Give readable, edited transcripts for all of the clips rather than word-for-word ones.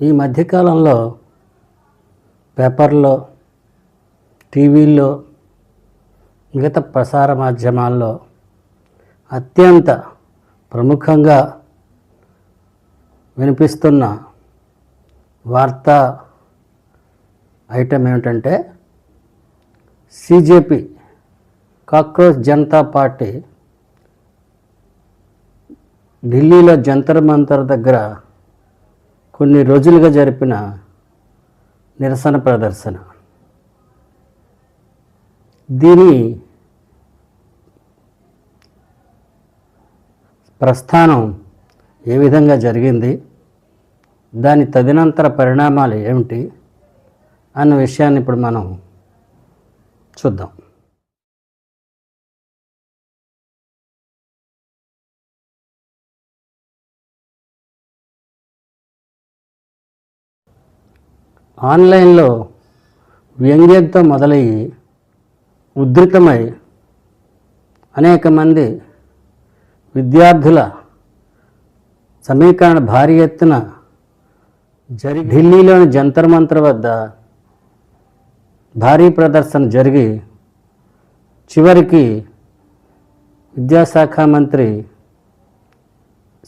ఈ మధ్యకాలంలో పేపర్లో, టీవీల్లో, మిగతా ప్రసార మాధ్యమాల్లో అత్యంత ప్రముఖంగా వినిపిస్తున్న వార్తా ఐటెం ఏమిటంటే సిజేపి కాక్రోచ్ జనతా పార్టీ ఢిల్లీలో జంతర్ మంతర్ దగ్గర కొన్ని రోజులుగా జరిపిన నిరసన ప్రదర్శన. దీని ప్రస్థానం ఏ విధంగా జరిగింది, దాని తదనంతర పరిణామాలు ఏమిటి అన్న విషయాన్ని ఇప్పుడు మనం చూద్దాం. ఆన్లైన్లో వ్యంగ్యంతో మొదలయ్యి ఉధృతమై అనేక మంది విద్యార్థుల సమీకరణ భారీ ఎత్తున ఢిల్లీలోని జంతర్ మంతర్ వద్ద భారీ ప్రదర్శన జరిగి చివరికి విద్యాశాఖ మంత్రి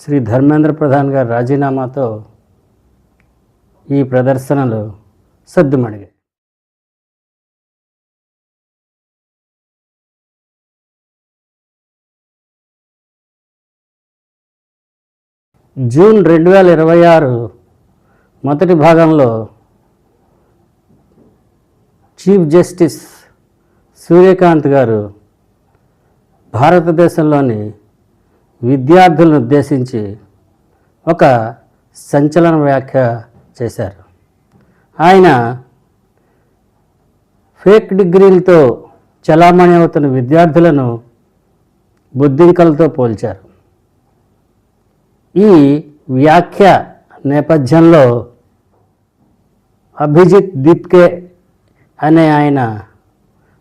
శ్రీ ధర్మేంద్ర ప్రధాన్ గారి రాజీనామాతో ఈ ప్రదర్శనలు సద్దుమణిగాయి. జూన్ 2026 మొదటి భాగంలో చీఫ్ జస్టిస్ సూర్యకాంత్ గారు భారతదేశంలోని విద్యార్థులను ఉద్దేశించి ఒక సంచలన వ్యాఖ్య చేశారు. ఆయన ఫేక్ డిగ్రీలతో చలామణి అవుతున్న విద్యార్థులను బుద్ధింకలతో పోల్చారు. ఈ వ్యాఖ్య నేపథ్యంలో అభిజిత్ దీప్కే అనే ఆయన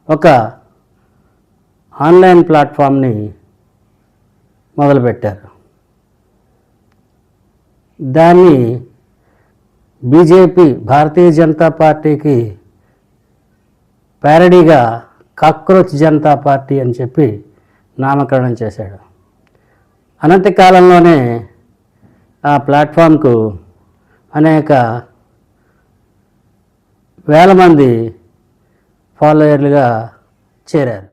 ఒక ఆన్లైన్ ప్లాట్ఫామ్ని మొదలుపెట్టారు. దాన్ని బీజేపీ భారతీయ జనతా పార్టీకి ప్యారడీగా కాక్రోచ్ జనతా పార్టీ అని చెప్పి నామకరణం చేశాడు. అనతి కాలంలోనే ఆ ప్లాట్ఫామ్కు అనేక వేల మంది ఫాలోయర్లుగా చేరారు.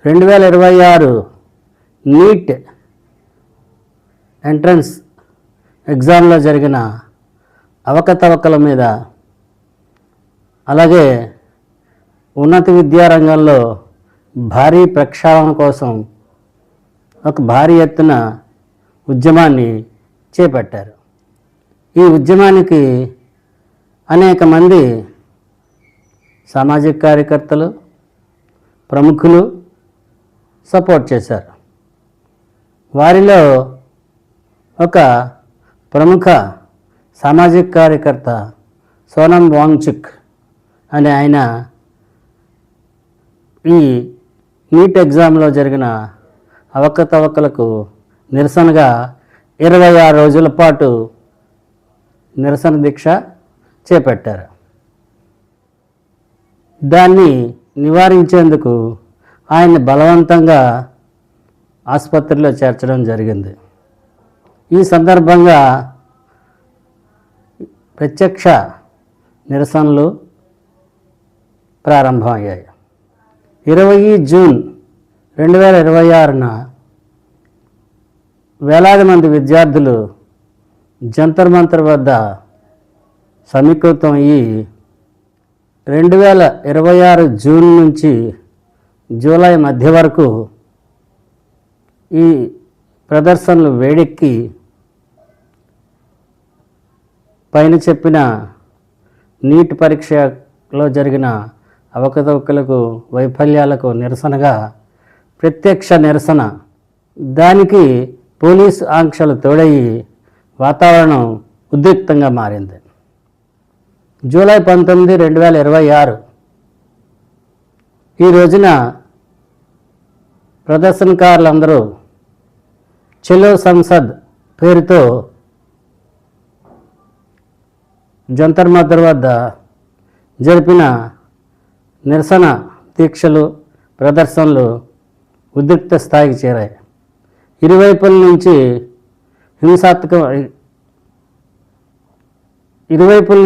రెండు 2026 నీట్ ఎంట్రన్స్ ఎగ్జామ్లో జరిగిన అవకతవకల మీద, అలాగే ఉన్నత విద్యారంగంలో భారీ ప్రక్షాళన కోసం ఒక భారీ ఎత్తున ఉద్యమాన్ని చేపట్టారు. ఈ ఉద్యమానికి అనేక మంది సామాజిక కార్యకర్తలు, ప్రముఖులు సపోర్ట్ చేశారు. వారిలో ఒక ప్రముఖ సామాజిక కార్యకర్త సోనం వాంగ్చుక్ అనే ఆయన ఈ నీట్ ఎగ్జామ్లో జరిగిన అవకతవకలకు నిరసనగా 26 రోజుల పాటు నిరసన దీక్ష చేపట్టారు. దాన్ని నివారించేందుకు ఆయన్ని బలవంతంగా ఆసుపత్రిలో చేర్చడం జరిగింది. ఈ సందర్భంగా ప్రత్యక్ష నిరసనలు ప్రారంభమయ్యాయి. 20 జూన్ 2026న వేలాది మంది విద్యార్థులు జంతర్ మంతర్ వద్ద సమీకృతం అయ్యి 2026 జూన్ నుంచి జూలై మధ్య వరకు ఈ ప్రదర్శనలు వేడెక్కి పైన చెప్పిన నీట్ పరీక్షలో జరిగిన అవకతవకలకు, వైఫల్యాలకు నిరసనగా ప్రత్యక్ష నిరసన, దానికి పోలీసు ఆంక్షలు తోడయి వాతావరణం ఉద్రిక్తంగా మారింది. జూలై 19, 2026 ఈ రోజున ప్రదర్శనకారులందరూ చలో సంసద్ పేరుతో జంతర్ మంతర్ వద్ద జరిపిన నిరసన దీక్షలు, ప్రదర్శనలు ఉద్రిక్త స్థాయికి చేరాయి. ఇరువైపుల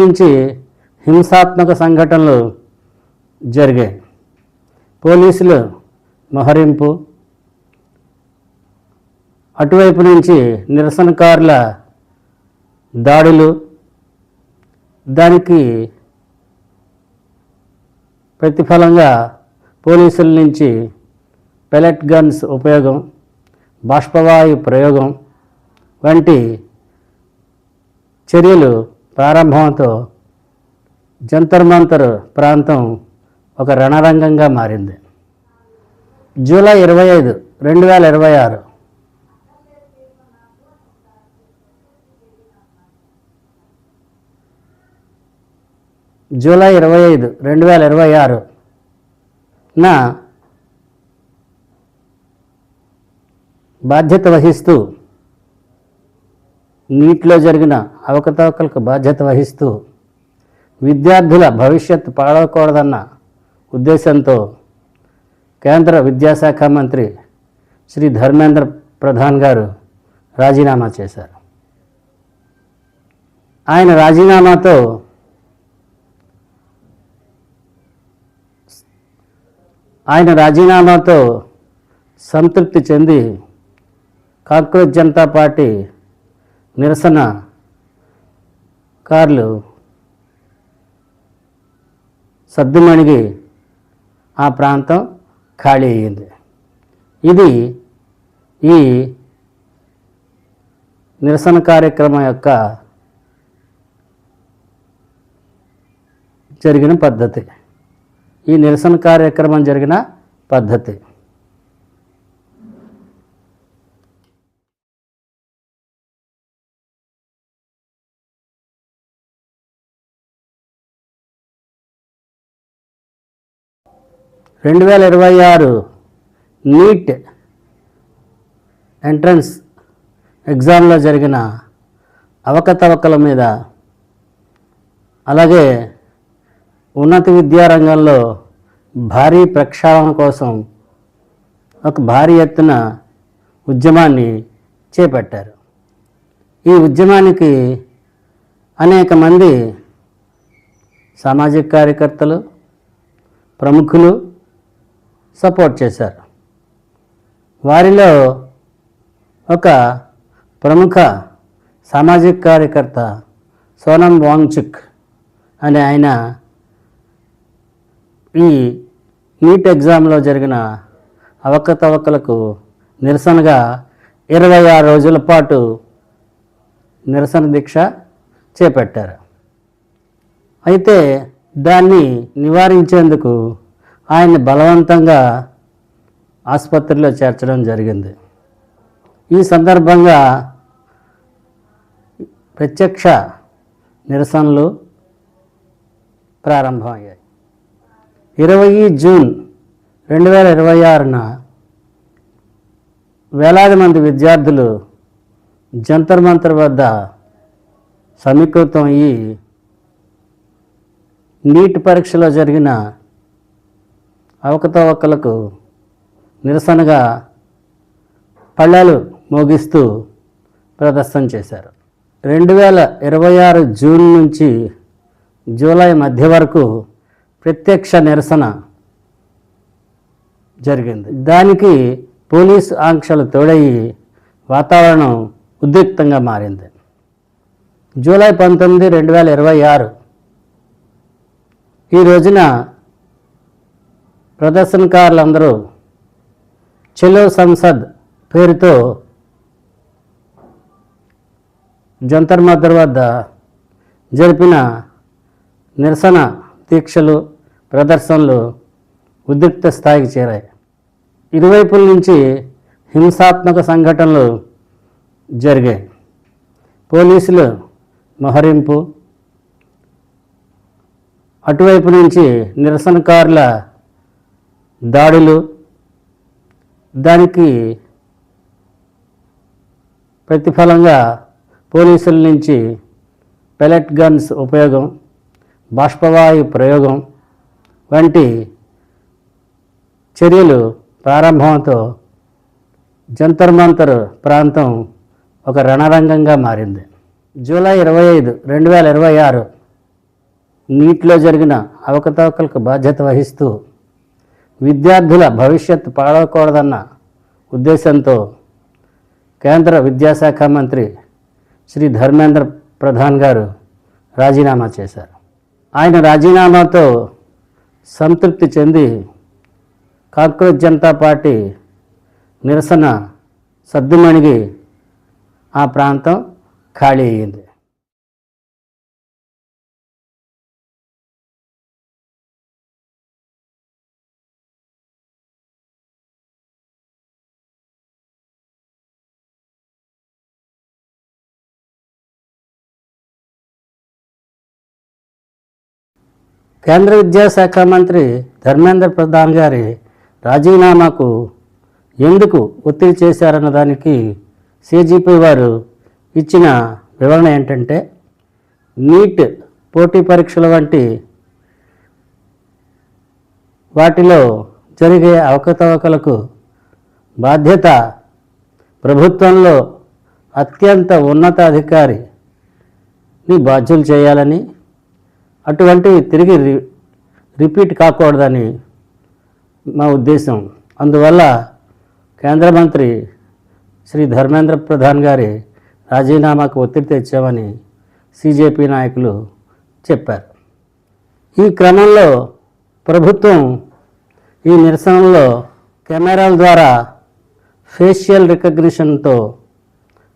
నుంచి హింసాత్మక సంఘటనలు జరిగాయి. పోలీసులు మోహరింపు, అటువైపు నుంచి నిరసనకారుల దాడులు, దానికి ప్రతిఫలంగా పోలీసుల నుంచి పెలెట్ గన్స్ ఉపయోగం, బాష్పవాయు ప్రయోగం వంటి చర్యలు ప్రారంభంతో జంతర్ మంతర్ ప్రాంతం ఒక రణరంగంగా మారింది. జూలై 25, 2026 జూలై 25, 2026 బాధ్యత వహిస్తూ, నీటిలో జరిగిన అవకతవకలకు బాధ్యత వహిస్తూ విద్యార్థుల భవిష్యత్తు పాడకూడదన్న ఉద్దేశంతో కేంద్ర విద్యాశాఖ మంత్రి శ్రీ ధర్మేంద్ర ప్రధాన్ గారు రాజీనామా చేశారు. ఆయన రాజీనామాతో సంతృప్తి చెంది కాక్రోచ్ జనతా పార్టీ నిరసనకారులు సద్దుమణిగి ఆ ప్రాంతం ఖాళీ అయ్యింది. ఇది ఈ నిరసన కార్యక్రమం యొక్క జరిగిన పద్ధతి. ఈ నిరసన కార్యక్రమం జరిగిన పద్ధతి. రెండు 2026 నీట్ ఎంట్రన్స్ ఎగ్జామ్లో జరిగిన అవకతవకల మీద, అలాగే ఉన్నత విద్యారంగంలో భారీ ప్రక్షాళన కోసం ఒక భారీ ఎత్తున ఉద్యమాన్ని చేపట్టారు. ఈ ఉద్యమానికి అనేక మంది సామాజిక కార్యకర్తలు, ప్రముఖులు సపోర్ట్ చేశారు. వారిలో ఒక ప్రముఖ సామాజిక కార్యకర్త సోనం వాంగ్చుక్ అనే ఆయన ఈ నీట్ ఎగ్జామ్లో జరిగిన అవకతవకలకు నిరసనగా 26 రోజుల పాటు నిరసన దీక్ష చేపట్టారు. అయితే దాన్ని నివారించేందుకు ఆయన్ని బలవంతంగా ఆసుపత్రిలో చేర్చడం జరిగింది. ఈ సందర్భంగా ప్రత్యక్ష నిరసనలు ప్రారంభమయ్యాయి. 20 జూన్ 2026 వేలాది మంది విద్యార్థులు జంతర్ మంతర్ వద్ద సమీకృతం అయ్యి నీట్ పరీక్షలో జరిగిన అవకతవకలకు నిరసనగా పళ్ళాలు మోగిస్తూ ప్రదర్శన చేశారు. 2026 జూన్ నుంచి జూలై మధ్య వరకు ప్రత్యక్ష నిరసన జరిగింది. దానికి పోలీసు ఆంక్షలు తోడయి వాతావరణం ఉద్రిక్తంగా మారింది. జూలై 19, 2026 ఈ రోజున ప్రదర్శనకారులందరూ చలో సంసద్ పేరుతో జంతర్ మంతర్ వద్ద జరిపిన నిరసన దీక్షలు, ప్రదర్శనలు ఉద్రిక్త స్థాయికి చేరాయి. ఇరువైపుల నుంచి హింసాత్మక సంఘటనలు జరిగాయి. పోలీసులు మోహరింపు, అటువైపు నుంచి నిరసనకారుల దాడులు, దానికి ప్రతిఫలంగా పోలీసుల నుంచి పెలెట్ గన్స్ ఉపయోగం, బాష్పవాయు ప్రయోగం వంటి చర్యలు ప్రారంభంతో జంతర్ మంతర్ ప్రాంతం ఒక రణరంగంగా మారింది. జూలై 25, 2026 నీట్లో జరిగిన అవకతవకలకు బాధ్యత వహిస్తూ విద్యార్థుల భవిష్యత్తు పాడవకూడదన్న ఉద్దేశంతో కేంద్ర విద్యాశాఖ మంత్రి శ్రీ ధర్మేంద్ర ప్రధాన్ గారు రాజీనామా చేశారు. ఆయన రాజీనామాతో సంతృప్తి చెంది కాంగ్రెస్ జనతా పార్టీ నిరసన సద్దుమణిగి ఆ ప్రాంతం ఖాళీ అయ్యింది. కేంద్ర విద్యాశాఖ మంత్రి ధర్మేంద్ర ప్రధాన్ గారి రాజీనామాకు ఎందుకు ఒత్తిడి చేశారన్న దానికి సిజేపీ వారు ఇచ్చిన వివరణ ఏంటంటే, నీట్ పోటీ పరీక్షల వంటి వాటిలో జరిగే అవకతవకలకు బాధ్యత ప్రభుత్వంలో అత్యంత ఉన్నత అధికారిని బాధ్యులు చేయాలని, అటువంటివి తిరిగి రిపీట్ కాకూడదని మా ఉద్దేశం. అందువల్ల కేంద్ర మంత్రి శ్రీ ధర్మేంద్ర ప్రధాన్ గారి రాజీనామాకు ఒత్తిడి తెచ్చామని సిజేపీ నాయకులు చెప్పారు. ఈ క్రమంలో ప్రభుత్వం ఈ నిరసనలో కెమెరాల ద్వారా ఫేషియల్ రికగ్నిషన్తో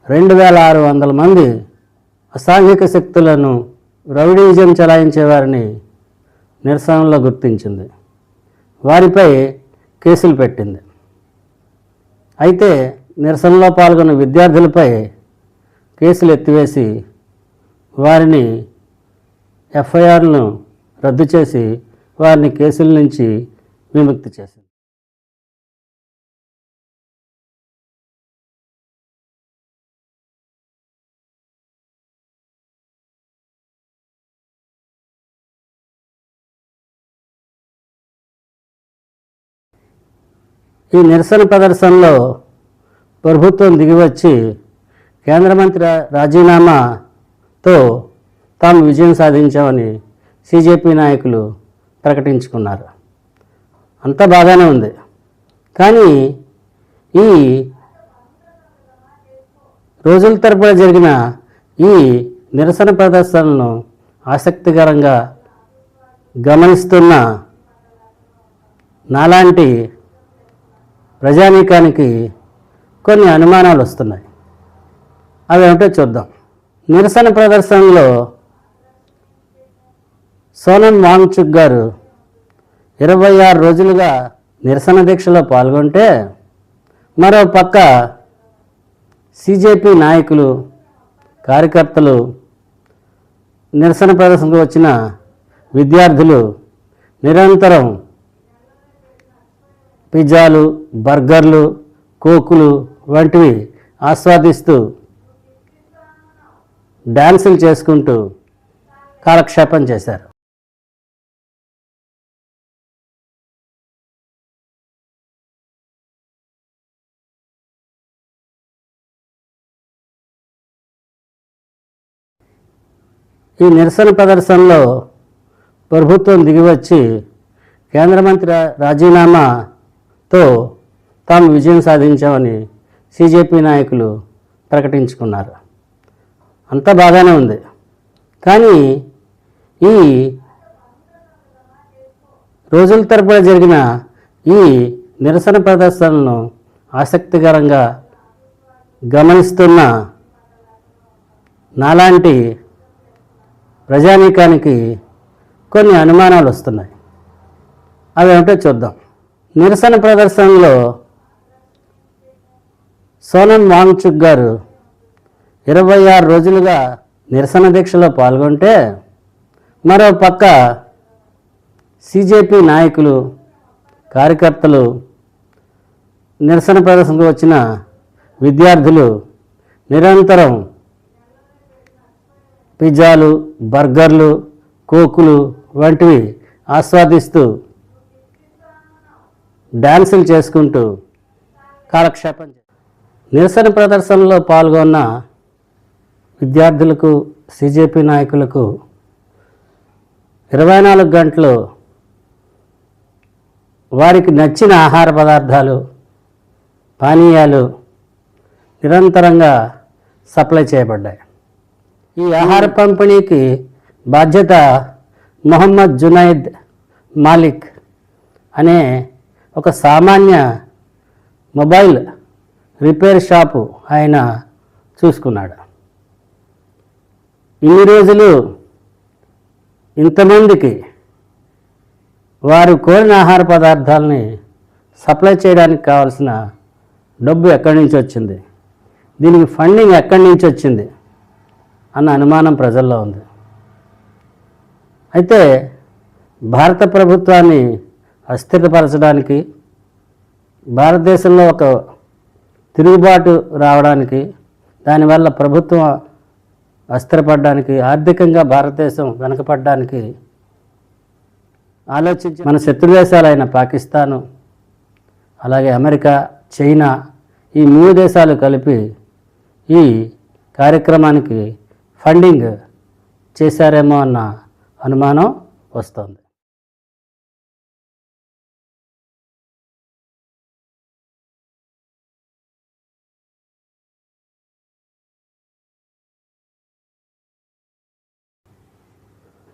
2600 మంది అసాంఘిక శక్తులను, రౌడీజం చలాయించేవారిని నిరసనలో గుర్తించింది. వారిపై కేసులు పెట్టింది. అయితే నిరసనలో పాల్గొన్న విద్యార్థులపై కేసులు ఎత్తివేసి వారిని ఎఫ్ఐఆర్లను రద్దు చేసి వారిని కేసుల నుంచి విముక్తి చేసింది. ఈ నిరసన ప్రదర్శనలో ప్రభుత్వం దిగివచ్చి కేంద్ర మంత్రి రాజీనామాతో తాము విజయం సాధించామని సిజేపీ నాయకులు ప్రకటించుకున్నారు. అంతా బాగానే ఉంది. కానీ ఈ రోజుల తరపున జరిగిన ఈ నిరసన ప్రదర్శనలను ఆసక్తికరంగా గమనిస్తున్న నాలాంటి ప్రజానీకానికి కొన్ని అనుమానాలు వస్తున్నాయి. అవేమిటో చూద్దాం. నిరసన ప్రదర్శనలో సోనం వాంగ్చుక్ గారు 26 రోజులుగా నిరసన దీక్షలో పాల్గొంటే, మరో పక్క సిజేపీ నాయకులు, కార్యకర్తలు, నిరసన ప్రదర్శనకు వచ్చిన విద్యార్థులు నిరంతరం పిజ్జాలు, బర్గర్లు, కోకులు వంటివి ఆస్వాదిస్తూ డ్యాన్సులు చేసుకుంటూ కాలక్షేపం చేశారు. ఈ నిరసన ప్రదర్శనలో ప్రభుత్వం దిగివచ్చి కేంద్ర మంత్రి రాజీనామాతో తాము విజయం సాధించామని సిజేపీ నాయకులు ప్రకటించుకున్నారు. అంతా బాగానే ఉంది. కానీ ఈ రోజుల తరపున జరిగిన ఈ నిరసన ప్రదర్శనలను ఆసక్తికరంగా గమనిస్తున్న నాలాంటి ప్రజానీకానికి కొన్ని అనుమానాలు వస్తున్నాయి. అవేమిటో చూద్దాం. నిరసన ప్రదర్శనలో సోనం వాంగ్చుక్ గారు 26 రోజులుగా నిరసన దీక్షలో పాల్గొంటే మరో పక్క సిజేపీ నాయకులు కార్యకర్తలు నిరసన ప్రదర్శనకు వచ్చిన విద్యార్థులు నిరంతరం పిజ్జాలు, బర్గర్లు, కోకులు వంటివి ఆస్వాదిస్తూ డ్యాన్సులు చేసుకుంటూ కాలక్షేపం నిరసన ప్రదర్శనలో పాల్గొన్న విద్యార్థులకు సిజేపీ నాయకులకు 24 గంటలు వారికి నచ్చిన ఆహార పదార్థాలు, పానీయాలు నిరంతరంగా సప్లై చేయబడ్డాయి. ఈ ఆహార పంపిణీకి బాధ్యత మొహమ్మద్ జునైద్ మాలిక్ అనే ఒక సామాన్య మొబైల్ రిపేర్ షాపు ఆయన చూసుకున్నాడు. ఇన్ని రోజులు ఇంతమందికి వారు కోరిన ఆహార పదార్థాలని సప్లై చేయడానికి కావాల్సిన డబ్బు ఎక్కడి నుంచి వచ్చింది, దీనికి ఫండింగ్ ఎక్కడి నుంచి వచ్చింది అన్న అనుమానం ప్రజల్లో ఉంది. అయితే భారత ప్రభుత్వాన్ని అస్థిరపరచడానికి, భారతదేశంలో ఒక తిరుగుబాటు రావడానికి, దానివల్ల ప్రభుత్వం అస్థిరపడడానికి, ఆర్థికంగా భారతదేశం వెనకపడడానికి ఆలోచించి మన శత్రుదేశాలైన పాకిస్తాను, అలాగే అమెరికా, చైనా ఈ 3 దేశాలు కలిపి ఈ కార్యక్రమానికి ఫండింగ్ చేశారేమో అన్న అనుమానం వస్తుంది.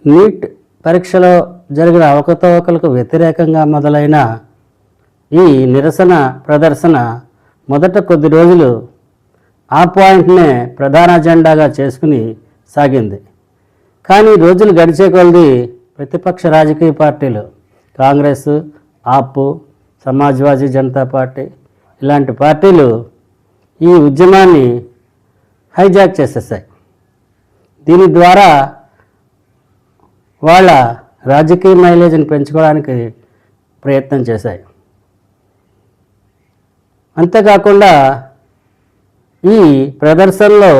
నీట్ పరీక్షలో జరిగిన అవకతవకలకు వ్యతిరేకంగా మొదలైన ఈ నిరసన ప్రదర్శన మొదట కొద్ది రోజులు ఆ పాయింట్నే ప్రధాన అజెండాగా చేసుకుని సాగింది. కానీ రోజులు గడిచే కొలది ప్రతిపక్ష రాజకీయ పార్టీలు కాంగ్రెస్, ఆప్, సమాజ్వాదీ జనతా పార్టీ ఇలాంటి పార్టీలు ఈ ఉద్యమాన్ని హైజాక్ చేసేసాయి. దీని ద్వారా వాళ్ళ రాజకీయ మైలేజ్ని పెంచుకోవడానికి ప్రయత్నం చేశాయి. అంతేకాకుండా ఈ ప్రదర్శనలో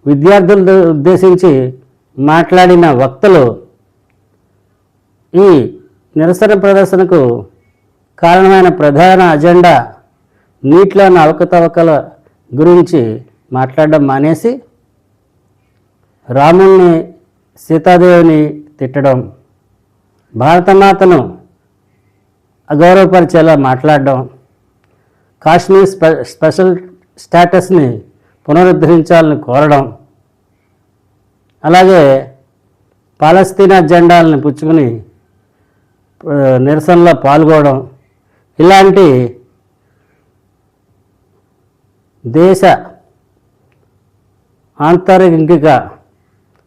విద్యార్థులను ఉద్దేశించి మాట్లాడిన వక్తలు ఈ నిరసన ప్రదర్శనకు కారణమైన ప్రధాన అజెండా నీటిలోని అవకతవకల గురించి మాట్లాడడం మానేసి రాముణ్ణి, సీతాదేవిని తిట్టడం, భారతమాతను అగౌరవపరిచేలా మాట్లాడడం, కాశ్మీర్ స్పెషల్ స్టేటస్ని పునరుద్ధరించాలని కోరడం, అలాగే పాలస్తీనా జెండాలను పుచ్చుకుని నిరసనలో పాల్గొనడం, ఇలాంటి దేశ ఆంతరిక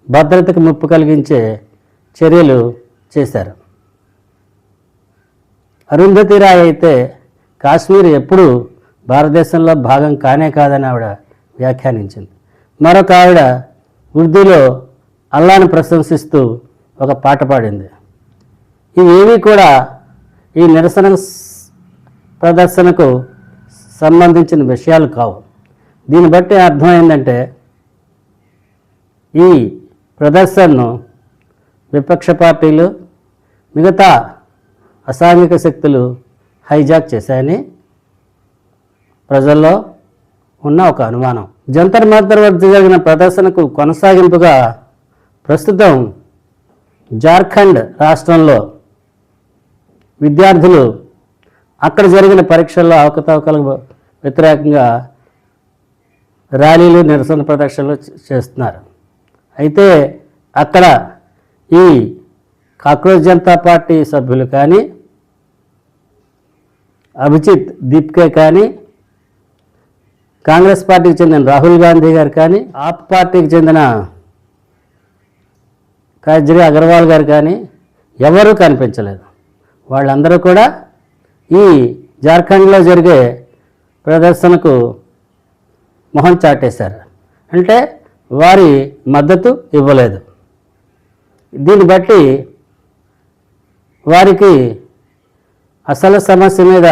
భద్రతకు ముప్పు కలిగించే చర్యలు చేశారు. అరుంధతి రాయ్ అయితే కాశ్మీర్ ఎప్పుడు భారతదేశంలో భాగం కానే కాదని ఆవిడ వ్యాఖ్యానించింది. మరొక ఆవిడ ఉర్దూలో అల్లాను ప్రశంసిస్తూ ఒక పాట పాడింది. ఇవేవి కూడా ఈ నిరసన ప్రదర్శనకు సంబంధించిన విషయాలు కావు. దీన్ని బట్టి అర్థమైందంటే ఈ ప్రదర్శనను విపక్ష పార్టీలు, మిగతా అసాంఘిక శక్తులు హైజాక్ చేశాయని ప్రజల్లో ఉన్న ఒక అనుమానం. జంతర్ మంతర్ వద్ద జరిగిన ప్రదర్శనకు కొనసాగింపుగా ప్రస్తుతం జార్ఖండ్ రాష్ట్రంలో విద్యార్థులు అక్కడ జరిగిన పరీక్షల్లో అవకతవకలకు వ్యతిరేకంగా ర్యాలీలు, నిరసన ప్రదర్శనలు చేస్తున్నారు. అయితే అక్కడ ఈ కాక్రోచ్ జనతా పార్టీ సభ్యులు కానీ, అభిజిత్ దీప్కే కానీ, కాంగ్రెస్ పార్టీకి చెందిన రాహుల్ గాంధీ గారు కానీ, ఆప్ పార్టీకి చెందిన కేజ్రీ అగర్వాల్ గారు కానీ ఎవరూ కనిపించలేదు. వాళ్ళందరూ కూడా ఈ జార్ఖండ్లో జరిగే ప్రదర్శనకు మొహం చాటేశారు. అంటే వారి మద్దతు ఇవ్వలేదు. దీన్ని బట్టి వారికి అసలు సమస్య మీద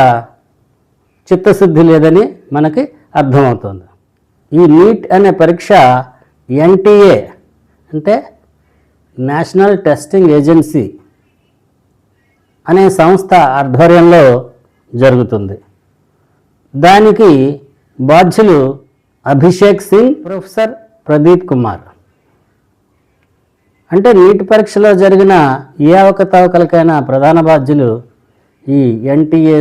చిత్తశుద్ధి లేదని మనకి అర్థమవుతుంది. ఈ నీట్ అనే పరీక్ష ఎన్టీఏ అంటే నేషనల్ టెస్టింగ్ ఏజెన్సీ అనే సంస్థ ఆధ్వర్యంలో జరుగుతుంది. దానికి బాధ్యులు అభిషేక్ సింగ్, ప్రొఫెసర్ ప్రదీప్ కుమార్. అంటే నీట్ పరీక్షలో జరిగిన ఏ అవకతవకలకైనా ప్రధాన బాధ్యులు ఈ ఎన్టీఏ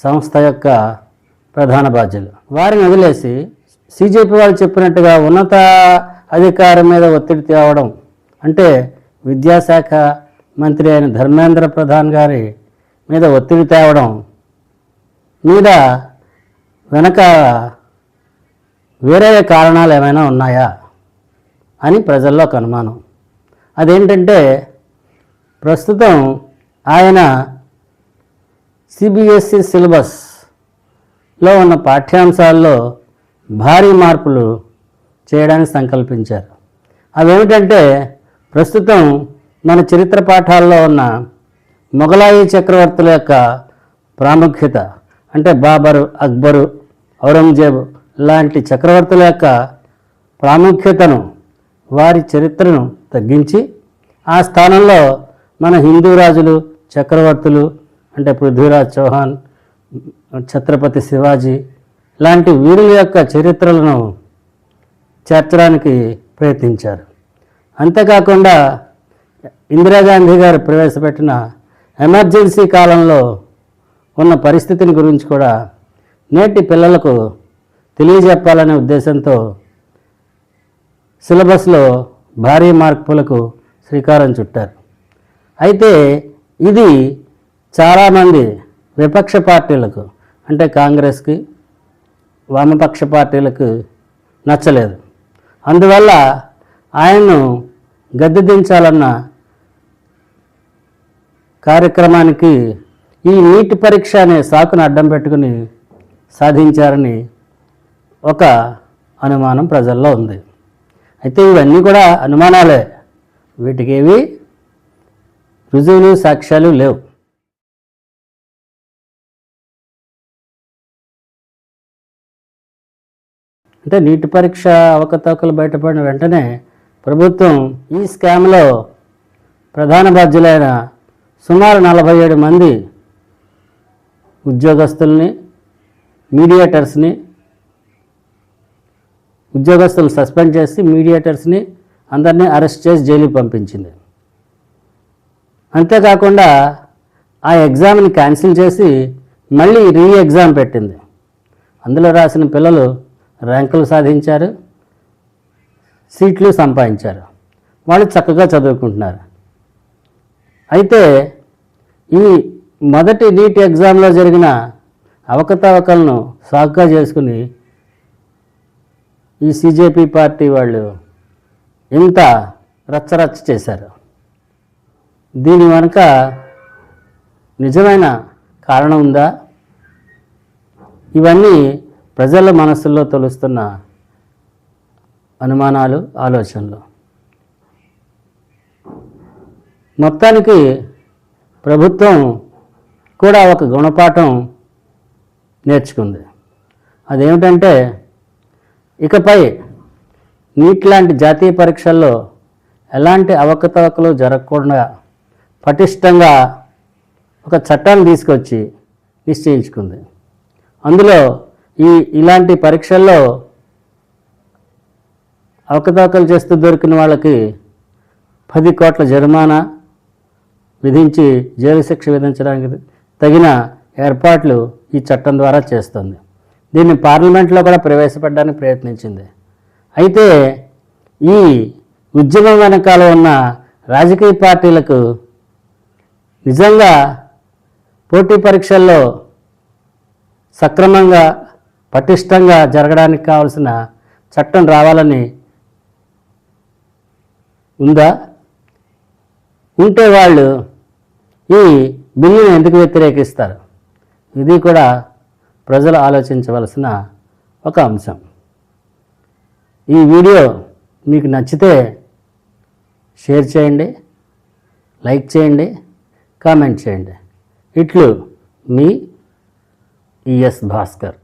సంస్థ యొక్క ప్రధాన బాధ్యులు. వారిని వదిలేసి సిజేపీ వాళ్ళు చెప్పినట్టుగా ఉన్నత అధికారం మీద ఒత్తిడి తేవడం, అంటే విద్యాశాఖ మంత్రి అయిన ధర్మేంద్ర ప్రధాన్ గారి మీద ఒత్తిడి తేవడం మీద వెనక వేరే కారణాలు ఏమైనా ఉన్నాయా అని ప్రజల్లో ఒక అనుమానం. అదేంటంటే ప్రస్తుతం ఆయన సిబిఎస్ఈ సిలబస్లో ఉన్న పాఠ్యాంశాల్లో భారీ మార్పులు చేయడానికి సంకల్పించారు. అవేమిటంటే ప్రస్తుతం మన చరిత్ర పాఠాల్లో ఉన్న మొఘలాయి చక్రవర్తుల యొక్క ప్రాముఖ్యత, అంటే బాబరు, అక్బరు, ఔరంగజేబు లాంటి చక్రవర్తుల యొక్క ప్రాముఖ్యతను, వారి చరిత్రను తగ్గించి ఆ స్థానంలో మన హిందూ రాజులు, చక్రవర్తులు అంటే పృథ్వీరాజ్ చౌహాన్, ఛత్రపతి శివాజీ లాంటి వీరుల యొక్క చరిత్రలను చేర్చడానికి ప్రయత్నించారు. అంతేకాకుండా ఇందిరాగాంధీ గారు ప్రవేశపెట్టిన ఎమర్జెన్సీ కాలంలో ఉన్న పరిస్థితిని గురించి కూడా నేటి పిల్లలకు తెలియజెప్పాలనే ఉద్దేశంతో సిలబస్లో భారీ మార్పులకు శ్రీకారం చుట్టారు. అయితే ఇది చాలామంది విపక్ష పార్టీలకు, అంటే కాంగ్రెస్కి, వామపక్ష పార్టీలకు నచ్చలేదు. అందువల్ల ఆయన్ను గద్దె దించాలన్న కార్యక్రమానికి ఈ నీటి పరీక్ష అనే సాకును అడ్డం పెట్టుకుని సాధించారని ఒక అనుమానం ప్రజల్లో ఉంది. అయితే ఇవన్నీ కూడా అనుమానాలే, వీటికి ఏవి రుజువులు, సాక్ష్యాలు లేవు. అంటే నీటి పరీక్ష అవకతవకలు బయటపడిన వెంటనే ప్రభుత్వం ఈ స్కామ్లో ప్రధాన బాధ్యులైన సుమారు 47 మంది ఉద్యోగస్తుల్ని, మీడియేటర్స్ని, ఉద్యోగస్తులను సస్పెండ్ చేసి మీడియేటర్స్ని అందరినీ అరెస్ట్ చేసి జైలుకి పంపించింది. అంతేకాకుండా ఆ ఎగ్జామ్ని క్యాన్సిల్ చేసి మళ్ళీ ఎగ్జామ్ పెట్టింది. అందులో రాసిన పిల్లలు ర్యాంకులు సాధించారు, సీట్లు సంపాదించారు, వాళ్ళు చక్కగా చదువుకుంటున్నారు. అయితే ఈ మొదటి నీట్ ఎగ్జామ్లో జరిగిన అవకతవకలను సాకుగా చేసుకుని ఈ సిజేపీ పార్టీ వాళ్ళు ఇంత రచ్చరచ్చ చేశారు. దీని వెనుక నిజమైన కారణం ఉందా? ఇవన్నీ ప్రజల మనసుల్లో తొలుస్తున్న అనుమానాలు, ఆలోచనలు. మొత్తానికి ప్రభుత్వం కూడా ఒక గుణపాఠం నేర్చుకుంది. అదేమిటంటే ఇకపై నీట్ లాంటి జాతీయ పరీక్షల్లో ఎలాంటి అవకతవకలు జరగకుండా పటిష్టంగా ఒక చట్టాన్ని తీసుకొచ్చి నిశ్చయించుకుంది. అందులో ఇలాంటి పరీక్షల్లో అవకతవకలు చేస్తూ దొరికిన వాళ్ళకి 10 కోట్ల జరిమానా విధించి జైలు శిక్ష విధించడానికి తగిన ఏర్పాట్లు ఈ చట్టం ద్వారా చేస్తుంది. దీన్ని పార్లమెంట్లో కూడా ప్రవేశపెట్టడానికి ప్రయత్నించింది. అయితే ఈ ఉద్యమం వెనకాల ఉన్న రాజకీయ పార్టీలకు నిజంగా పోటీ పరీక్షల్లో సక్రమంగా, పటిష్టంగా జరగడానికి కావాల్సిన చట్టం రావాలని ఉందా? ఉంటే వాళ్ళు ఈ బిల్లును ఎందుకు వ్యతిరేకిస్తారు? ఇది కూడా ప్రజలు ఆలోచించవలసిన ఒక అంశం. ఈ వీడియో మీకు నచ్చితే షేర్ చేయండి, లైక్ చేయండి, కామెంట్ చేయండి. ఇట్లు మీ ఈఎస్ భాస్కర్.